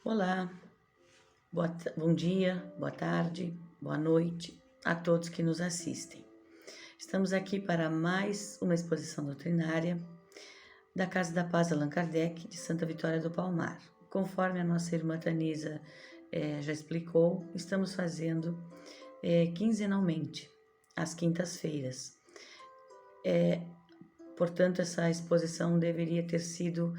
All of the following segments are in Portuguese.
Olá, bom dia, boa tarde, boa noite a todos que nos assistem. Estamos aqui para mais uma exposição doutrinária da Casa da Paz Allan Kardec, de Santa Vitória do Palmar. Conforme a nossa irmã Tanisa já explicou, estamos fazendo quinzenalmente, às quintas-feiras. Portanto, essa exposição deveria ter sido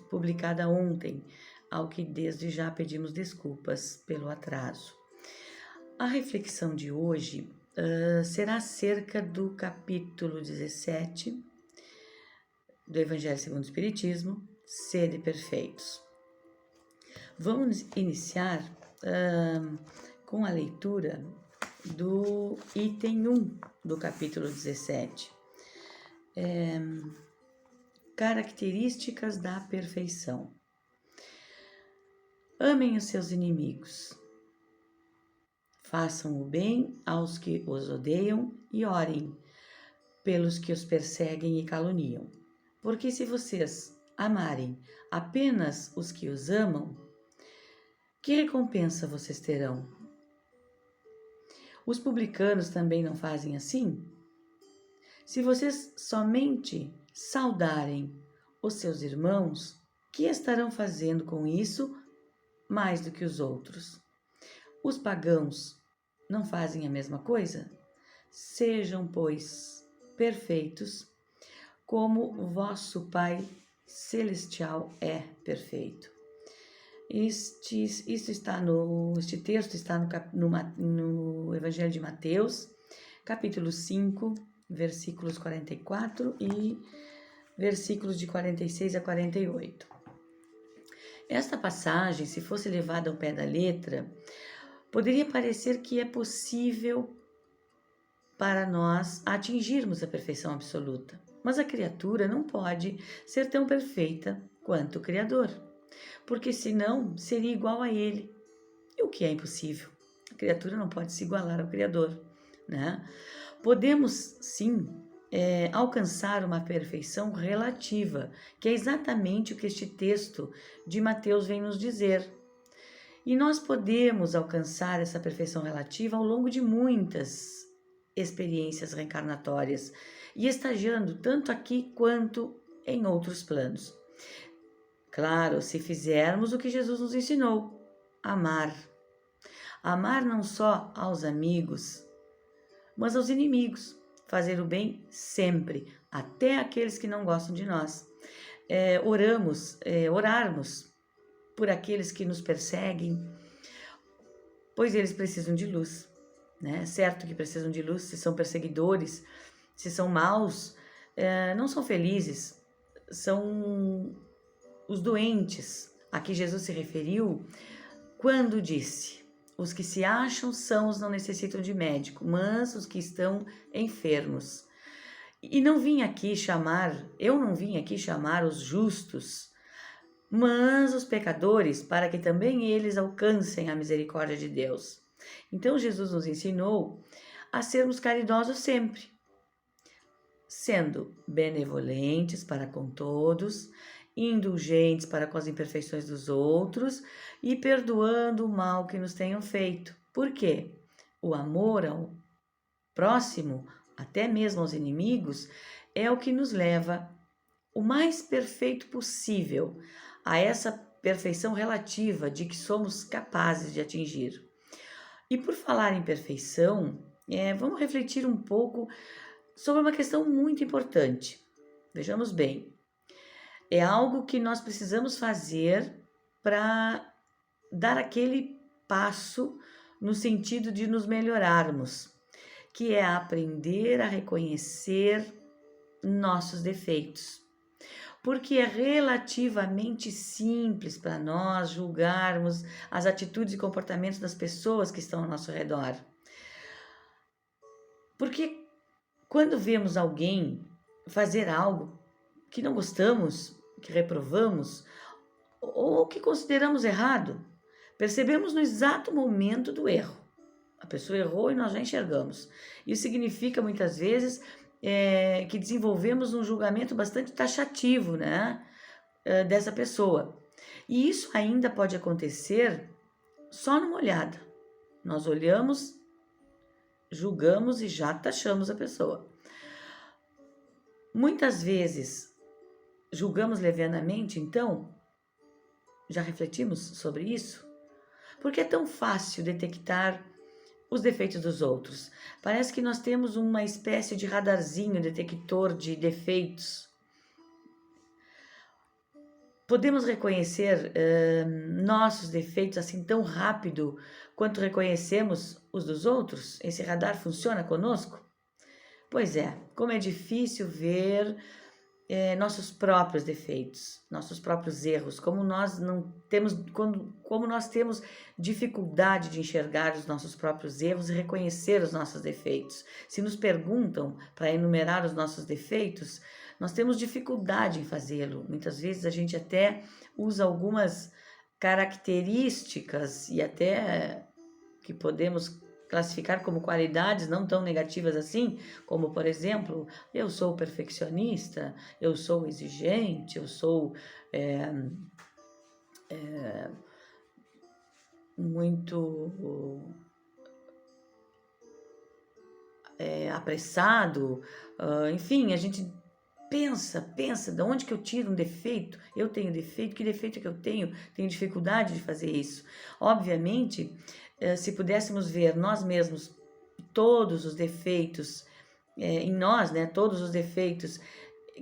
publicada ontem, ao que desde já pedimos desculpas pelo atraso. A reflexão de hoje será acerca do capítulo 17 do Evangelho segundo o Espiritismo, Sede Perfeitos. Vamos iniciar com a leitura do item 1 do capítulo 17. Características da perfeição. Amem os seus inimigos. Façam o bem aos que os odeiam e orem pelos que os perseguem e caluniam. Porque se vocês amarem apenas os que os amam, que recompensa vocês terão? Os publicanos também não fazem assim? Se vocês somente saudarem os seus irmãos, que estarão fazendo com isso mais do que os outros? Os pagãos não fazem a mesma coisa? Sejam, pois, perfeitos, como o vosso Pai Celestial é perfeito. Este texto está no Evangelho de Mateus, capítulo 5, versículos 44 e versículos de 46 a 48. Esta passagem, se fosse levada ao pé da letra, poderia parecer que é possível para nós atingirmos a perfeição absoluta, mas a criatura não pode ser tão perfeita quanto o Criador, porque senão seria igual a Ele, e o que é impossível. A criatura não pode se igualar ao Criador, né? Podemos, sim, alcançar uma perfeição relativa, que é exatamente o que este texto de Mateus vem nos dizer. E nós podemos alcançar essa perfeição relativa ao longo de muitas experiências reencarnatórias e estagiando tanto aqui quanto em outros planos. Claro, se fizermos o que Jesus nos ensinou, amar. Amar não só aos amigos, mas aos inimigos, fazer o bem sempre, até aqueles que não gostam de nós. Orarmos por aqueles que nos perseguem, pois eles precisam de luz, né? Certo que precisam de luz, se são perseguidores, se são maus, não são felizes, são os doentes a que Jesus se referiu quando disse: os que se acham sãos não necessitam de médico, mas os que estão enfermos. E eu não vim aqui chamar os justos, mas os pecadores, para que também eles alcancem a misericórdia de Deus. Então Jesus nos ensinou a sermos caridosos sempre, sendo benevolentes para com todos, indulgentes para com as imperfeições dos outros e perdoando o mal que nos tenham feito. Por quê? O amor ao próximo, até mesmo aos inimigos, é o que nos leva o mais perfeito possível a essa perfeição relativa de que somos capazes de atingir. E por falar em perfeição, vamos refletir um pouco sobre uma questão muito importante. Vejamos bem. É algo que nós precisamos fazer para dar aquele passo no sentido de nos melhorarmos, que é aprender a reconhecer nossos defeitos. Porque é relativamente simples para nós julgarmos as atitudes e comportamentos das pessoas que estão ao nosso redor. Porque quando vemos alguém fazer algo que não gostamos, que reprovamos ou que consideramos errado, percebemos no exato momento do erro. A pessoa errou e nós já enxergamos. Isso significa muitas vezes que desenvolvemos um julgamento bastante taxativo, né, dessa pessoa. E isso ainda pode acontecer só numa olhada. Nós olhamos, julgamos e já taxamos a pessoa. Muitas vezes julgamos levianamente, então, já refletimos sobre isso? Porque é tão fácil detectar os defeitos dos outros. Parece que nós temos uma espécie de radarzinho detector de defeitos. Podemos reconhecer nossos defeitos assim tão rápido quanto reconhecemos os dos outros? Esse radar funciona conosco? Pois é, como é difícil ver nossos próprios defeitos, nossos próprios erros, como nós não temos, como nós temos dificuldade de enxergar os nossos próprios erros e reconhecer os nossos defeitos. Se nos perguntam para enumerar os nossos defeitos, nós temos dificuldade em fazê-lo. Muitas vezes a gente até usa algumas características e até que podemos classificar como qualidades não tão negativas assim, como por exemplo, eu sou perfeccionista, eu sou exigente, eu sou muito apressado, enfim, a gente pensa, de onde que eu tiro um defeito? Eu tenho defeito, que defeito que eu tenho? Tenho dificuldade de fazer isso. Obviamente, se pudéssemos ver nós mesmos todos os defeitos em nós, né, todos os defeitos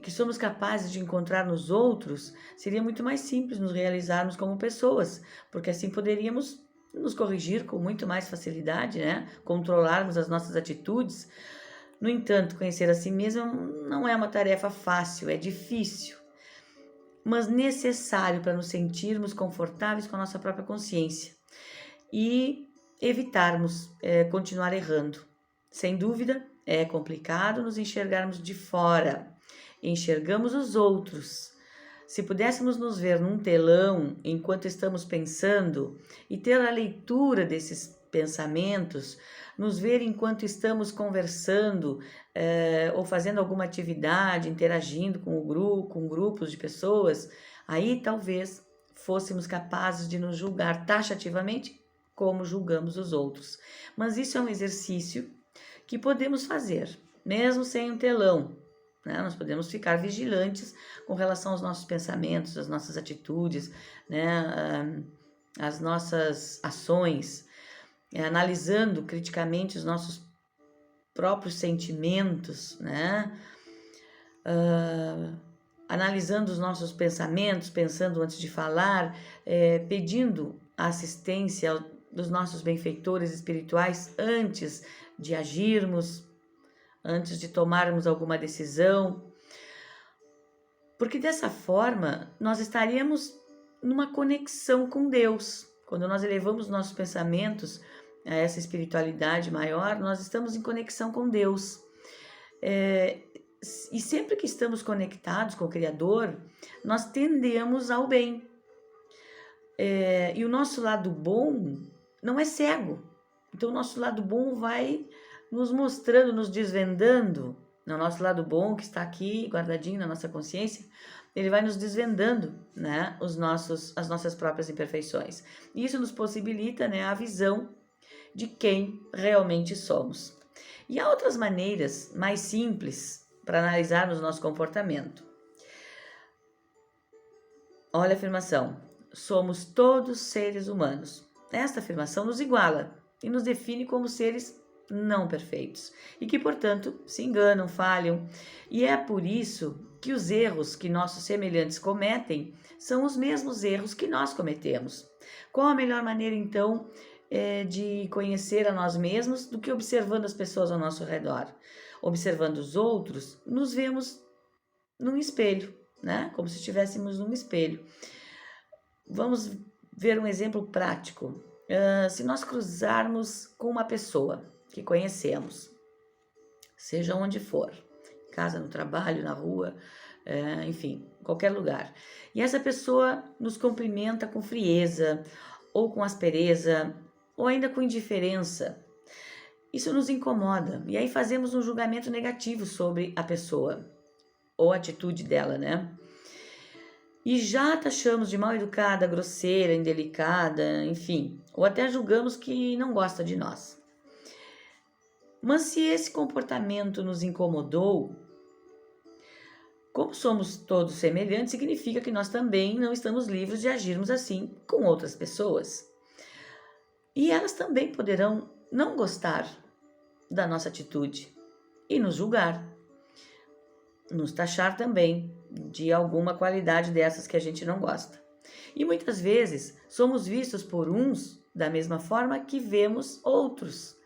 que somos capazes de encontrar nos outros, seria muito mais simples nos realizarmos como pessoas, porque assim poderíamos nos corrigir com muito mais facilidade, né, controlarmos as nossas atitudes. No entanto, conhecer a si mesmo não é uma tarefa fácil, é difícil, mas necessário para nos sentirmos confortáveis com a nossa própria consciência e evitarmos continuar errando. Sem dúvida, é complicado nos enxergarmos de fora, enxergamos os outros. Se pudéssemos nos ver num telão enquanto estamos pensando e ter a leitura desses pensamentos, nos ver enquanto estamos conversando ou fazendo alguma atividade, interagindo com o grupo, com grupos de pessoas, aí talvez fôssemos capazes de nos julgar taxativamente como julgamos os outros. Mas isso é um exercício que podemos fazer, mesmo sem um telão. Né? Nós podemos ficar vigilantes com relação aos nossos pensamentos, às nossas atitudes, né? Às nossas ações, analisando criticamente os nossos próprios sentimentos, né? Analisando os nossos pensamentos, pensando antes de falar, pedindo a assistência dos nossos benfeitores espirituais antes de agirmos, antes de tomarmos alguma decisão, porque dessa forma nós estaríamos numa conexão com Deus. Quando nós elevamos nossos pensamentos a essa espiritualidade maior, nós estamos em conexão com Deus. E sempre que estamos conectados com o Criador, nós tendemos ao bem. E o nosso lado bom não é cego. Então o nosso lado bom vai nos mostrando, nos desvendando. O nosso lado bom que está aqui guardadinho na nossa consciência, ele vai nos desvendando, né, as nossas próprias imperfeições. E isso nos possibilita, né, a visão de quem realmente somos. E há outras maneiras mais simples para analisarmos o nosso comportamento. Olha a afirmação: somos todos seres humanos. Esta afirmação nos iguala e nos define como seres não perfeitos e que, portanto, se enganam, falham. E é por isso que os erros que nossos semelhantes cometem são os mesmos erros que nós cometemos. Qual a melhor maneira, então, de conhecer a nós mesmos do que observando as pessoas ao nosso redor? Observando os outros, nos vemos num espelho, né? Como se estivéssemos num espelho. Vamos ver um exemplo prático. Se nós cruzarmos com uma pessoa que conhecemos, seja onde for, casa, no trabalho, na rua, enfim, qualquer lugar, e essa pessoa nos cumprimenta com frieza, ou com aspereza, ou ainda com indiferença, isso nos incomoda, e aí fazemos um julgamento negativo sobre a pessoa, ou a atitude dela, né? e já taxamos de mal educada, grosseira, indelicada, enfim, ou até julgamos que não gosta de nós. Mas se esse comportamento nos incomodou, como somos todos semelhantes, significa que nós também não estamos livres de agirmos assim com outras pessoas. E elas também poderão não gostar da nossa atitude e nos julgar, nos taxar também de alguma qualidade dessas que a gente não gosta. E muitas vezes somos vistos por uns da mesma forma que vemos outros.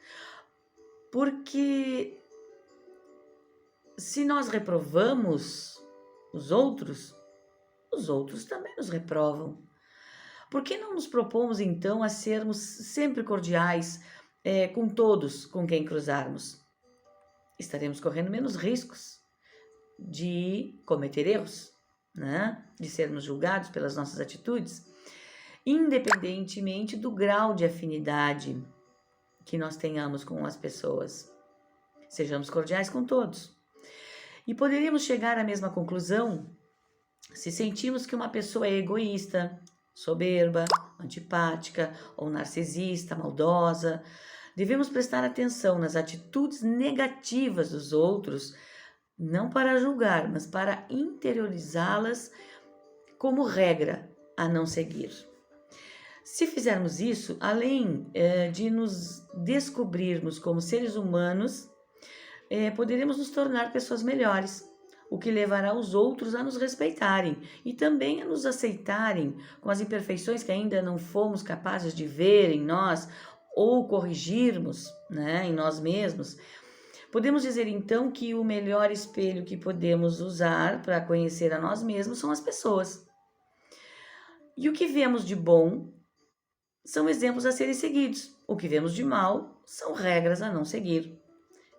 Porque se nós reprovamos os outros também nos reprovam. Por que não nos propomos então a sermos sempre cordiais com todos com quem cruzarmos? Estaremos correndo menos riscos de cometer erros, né? De sermos julgados pelas nossas atitudes, independentemente do grau de afinidade que nós tenhamos com as pessoas. Sejamos cordiais com todos. E poderíamos chegar à mesma conclusão se sentimos que uma pessoa é egoísta, soberba, antipática ou narcisista, maldosa. Devemos prestar atenção nas atitudes negativas dos outros, não para julgar, mas para interiorizá-las como regra a não seguir. Se fizermos isso, além de nos descobrirmos como seres humanos, poderemos nos tornar pessoas melhores, o que levará os outros a nos respeitarem e também a nos aceitarem com as imperfeições que ainda não fomos capazes de ver em nós ou corrigirmos, né, em nós mesmos. Podemos dizer então que o melhor espelho que podemos usar para conhecer a nós mesmos são as pessoas. E o que vemos de bom são exemplos a serem seguidos. O que vemos de mal são regras a não seguir.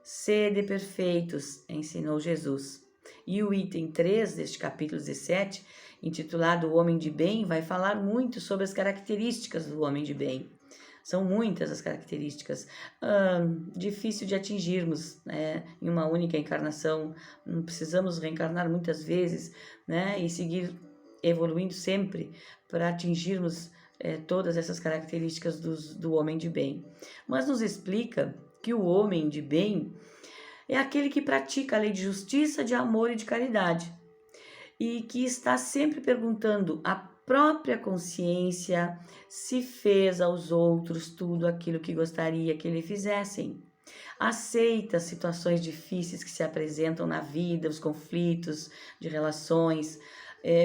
Sede perfeitos, ensinou Jesus. E o item 3 deste capítulo 17, intitulado O Homem de Bem, vai falar muito sobre as características do homem de bem. São muitas as características, difícil de atingirmos, né, em uma única encarnação. Não precisamos reencarnar muitas vezes, né, e seguir evoluindo sempre para atingirmos todas essas características do homem de bem. Mas nos explica que o homem de bem é aquele que pratica a lei de justiça, de amor e de caridade, e que está sempre perguntando à própria consciência se fez aos outros tudo aquilo que gostaria que lhe fizessem. Aceita as situações difíceis que se apresentam na vida, os conflitos de relações,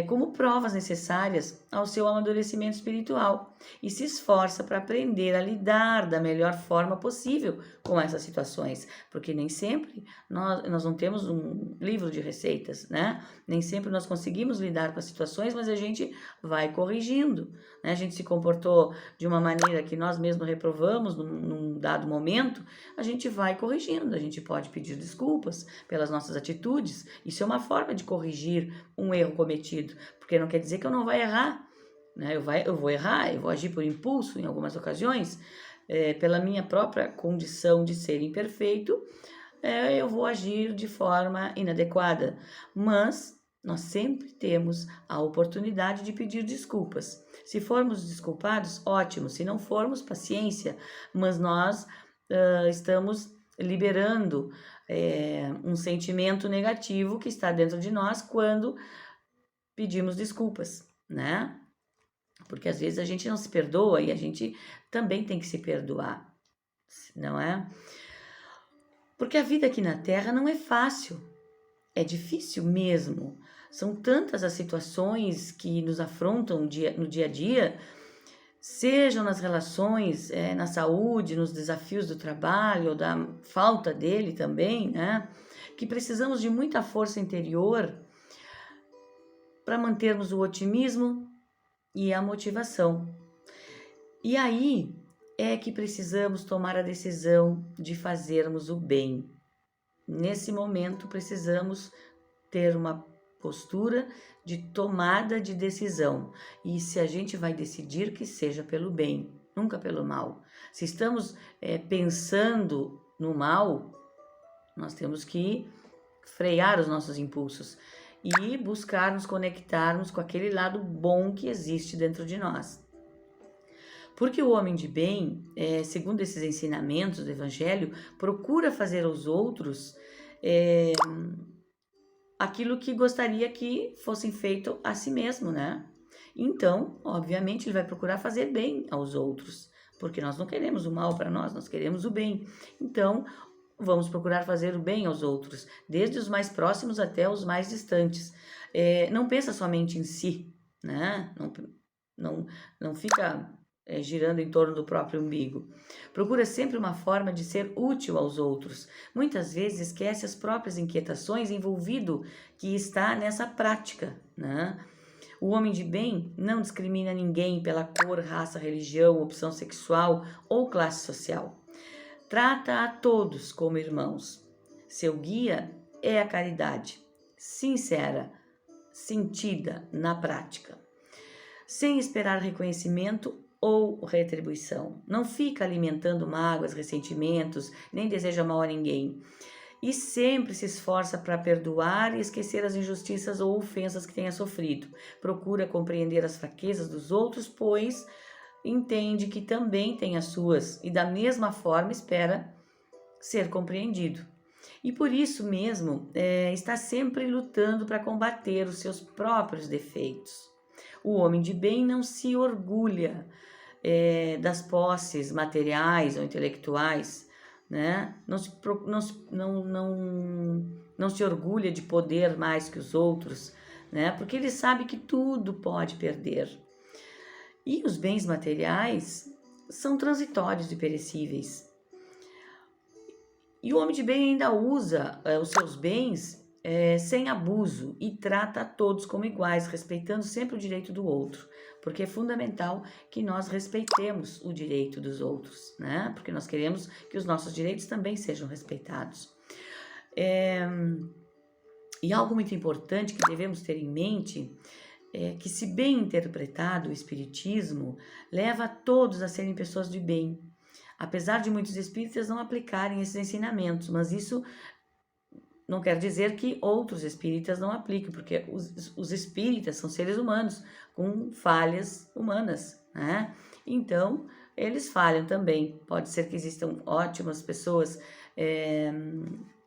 como provas necessárias ao seu amadurecimento espiritual e se esforça para aprender a lidar da melhor forma possível com essas situações, porque nem sempre nós não temos um livro de receitas, né? Nem sempre nós conseguimos lidar com as situações, mas a gente vai corrigindo, né? A gente se comportou de uma maneira que nós mesmos reprovamos num dado momento, a gente vai corrigindo, a gente pode pedir desculpas pelas nossas atitudes, isso é uma forma de corrigir um erro cometido, porque não quer dizer que eu não vai errar, né? Eu vou errar, eu vou agir por impulso em algumas ocasiões, pela minha própria condição de ser imperfeito, eu vou agir de forma inadequada, mas nós sempre temos a oportunidade de pedir desculpas. Se formos desculpados, ótimo, se não formos, paciência, mas nós estamos liberando um sentimento negativo que está dentro de nós quando pedimos desculpas, né? Porque às vezes a gente não se perdoa e a gente também tem que se perdoar, não é? Porque a vida aqui na Terra não é fácil, é difícil mesmo. São tantas as situações que nos afrontam no dia a dia, sejam nas relações, na saúde, nos desafios do trabalho, ou da falta dele também, né? Que precisamos de muita força interior para mantermos o otimismo e a motivação. E aí é que precisamos tomar a decisão de fazermos o bem. Nesse momento precisamos ter uma postura de tomada de decisão. E se a gente vai decidir, que seja pelo bem, nunca pelo mal. Se estamos pensando no mal, nós temos que frear os nossos impulsos e buscar nos conectarmos com aquele lado bom que existe dentro de nós. Porque o homem de bem, segundo esses ensinamentos do Evangelho, procura fazer aos outros aquilo que gostaria que fossem feito a si mesmo, né? Então, obviamente, ele vai procurar fazer bem aos outros, porque nós não queremos o mal para nós, nós queremos o bem. Então, vamos procurar fazer o bem aos outros, desde os mais próximos até os mais distantes. Não pensa somente em si, né? Não fica girando em torno do próprio umbigo. Procura sempre uma forma de ser útil aos outros. Muitas vezes esquece as próprias inquietações envolvido que está nessa prática, né? O homem de bem não discrimina ninguém pela cor, raça, religião, opção sexual ou classe social. Trata a todos como irmãos. Seu guia é a caridade, sincera, sentida na prática, sem esperar reconhecimento ou retribuição. Não fica alimentando mágoas, ressentimentos, nem deseja mal a ninguém. E sempre se esforça para perdoar e esquecer as injustiças ou ofensas que tenha sofrido. Procura compreender as fraquezas dos outros, pois entende que também tem as suas e da mesma forma espera ser compreendido. E por isso mesmo está sempre lutando para combater os seus próprios defeitos. O homem de bem não se orgulha das posses materiais ou intelectuais, né? Não se orgulha de poder mais que os outros, né? Porque ele sabe que tudo pode perder. E os bens materiais são transitórios e perecíveis. E o homem de bem ainda usa os seus bens sem abuso e trata a todos como iguais, respeitando sempre o direito do outro. Porque é fundamental que nós respeitemos o direito dos outros, né? Porque nós queremos que os nossos direitos também sejam respeitados. E algo muito importante que devemos ter em mente é que, se bem interpretado, o Espiritismo leva a todos a serem pessoas de bem, apesar de muitos espíritas não aplicarem esses ensinamentos, mas isso não quer dizer que outros espíritas não apliquem, porque os espíritas são seres humanos com falhas humanas, né? Então, eles falham também. Pode ser que existam ótimas pessoas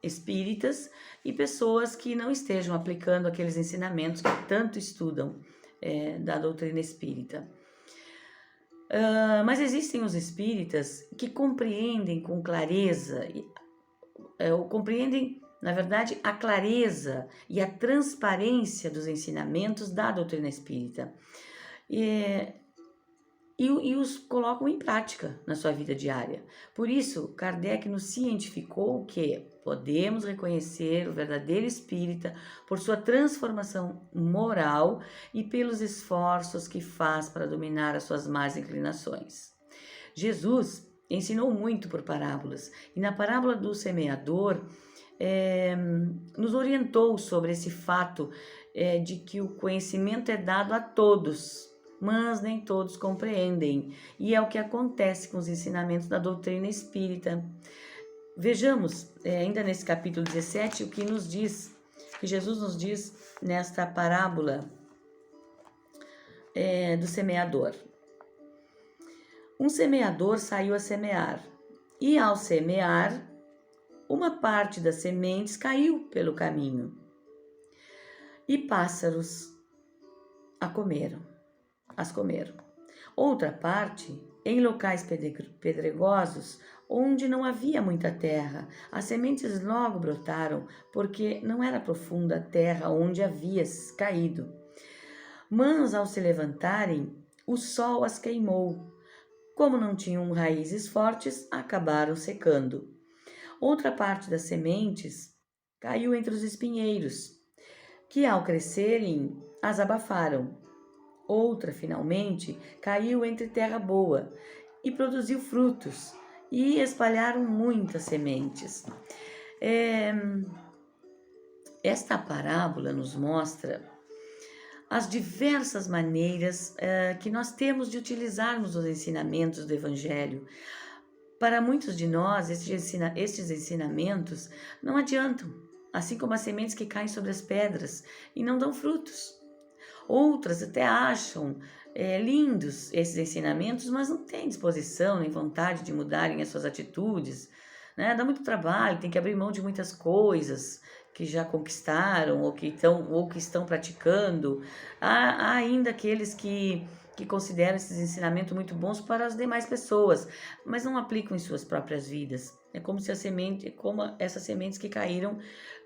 espíritas e pessoas que não estejam aplicando aqueles ensinamentos que tanto estudam da doutrina espírita. Mas existem os espíritas que compreendem com clareza, compreendem, na verdade, a clareza e a transparência dos ensinamentos da doutrina espírita e os colocam em prática na sua vida diária. Por isso, Kardec nos cientificou que podemos reconhecer o verdadeiro espírita por sua transformação moral e pelos esforços que faz para dominar as suas más inclinações. Jesus ensinou muito por parábolas, e na parábola do semeador nos orientou sobre esse fato de que o conhecimento é dado a todos, mas nem todos compreendem, e é o que acontece com os ensinamentos da doutrina espírita. Vejamos, ainda nesse capítulo 17, o que nos diz, que Jesus nos diz nesta parábola do semeador. Um semeador saiu a semear, e ao semear, uma parte das sementes caiu pelo caminho, e pássaros as comeram. Outra parte, em locais pedregosos, onde não havia muita terra, as sementes logo brotaram, porque não era profunda a terra onde havia caído. Mas, ao se levantarem, o sol as queimou. Como não tinham raízes fortes, acabaram secando. Outra parte das sementes caiu entre os espinheiros, que ao crescerem as abafaram. Outra, finalmente, caiu entre terra boa e produziu frutos, e espalharam muitas sementes. Esta parábola nos mostra as diversas maneiras que nós temos de utilizarmos os ensinamentos do Evangelho. Para muitos de nós, estes ensinamentos não adiantam, assim como as sementes que caem sobre as pedras e não dão frutos. Outras até acham lindos esses ensinamentos, mas não têm disposição nem vontade de mudarem as suas atitudes, né? Dá muito trabalho, tem que abrir mão de muitas coisas que já conquistaram ou que estão praticando. Há ainda aqueles que consideram esses ensinamentos muito bons para as demais pessoas, mas não aplicam em suas próprias vidas. É como se como essas sementes que caíram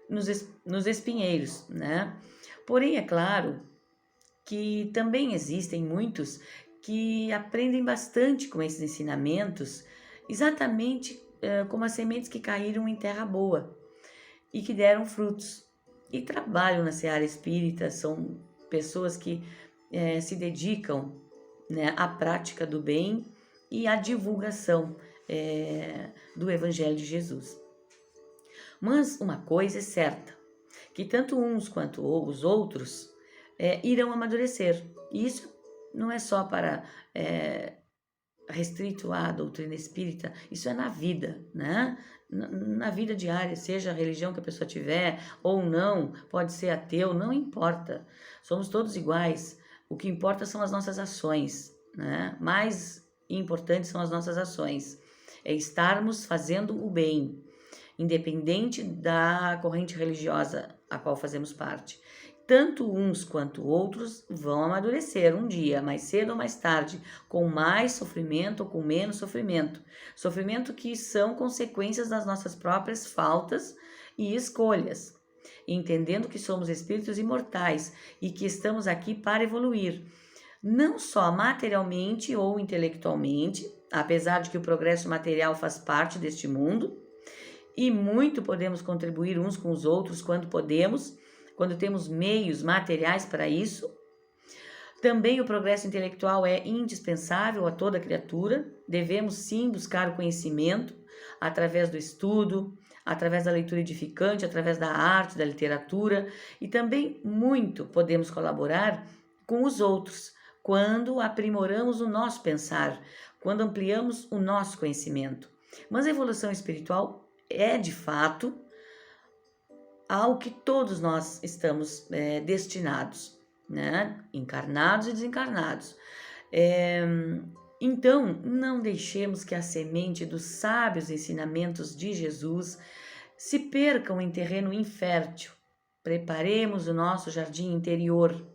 nos espinheiros, né? Porém, é claro que também existem muitos que aprendem bastante com esses ensinamentos, exatamente como as sementes que caíram em terra boa e que deram frutos. E trabalham na seara espírita, são pessoas que se dedicam, né, à prática do bem e à divulgação do Evangelho de Jesus. Mas uma coisa é certa, que tanto uns quanto os outros irão amadurecer. E isso não é só para restrito à doutrina espírita, isso é na vida, né? Na vida diária, seja a religião que a pessoa tiver ou não, pode ser ateu, não importa. Somos todos iguais. O que importa são as nossas ações, né? Mais importantes são as nossas ações. É estarmos fazendo o bem, independente da corrente religiosa a qual fazemos parte. Tanto uns quanto outros vão amadurecer um dia, mais cedo ou mais tarde, com mais sofrimento ou com menos sofrimento. Sofrimento que são consequências das nossas próprias faltas e escolhas. Entendendo que somos espíritos imortais e que estamos aqui para evoluir, não só materialmente ou intelectualmente, apesar de que o progresso material faz parte deste mundo, e muito podemos contribuir uns com os outros quando podemos, quando temos meios materiais para isso. Também o progresso intelectual é indispensável a toda criatura. Devemos sim buscar o conhecimento através do estudo, através da leitura edificante, através da arte, da literatura, e também muito podemos colaborar com os outros quando aprimoramos o nosso pensar, quando ampliamos o nosso conhecimento. Mas a evolução espiritual é de fato ao que todos nós estamos destinados, né? Encarnados e desencarnados. Então, não deixemos que a semente dos sábios ensinamentos de Jesus se percam em terreno infértil. Preparemos o nosso jardim interior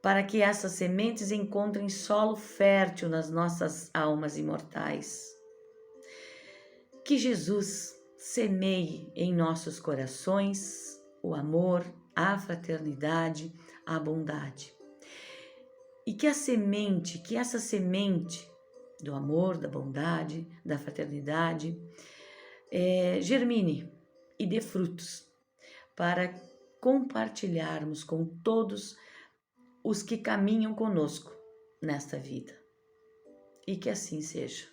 para que essas sementes encontrem solo fértil nas nossas almas imortais. Que Jesus semeie em nossos corações o amor, a fraternidade, a bondade. E que essa semente do amor, da bondade, da fraternidade, germine e dê frutos para compartilharmos com todos os que caminham conosco nesta vida. E que assim seja.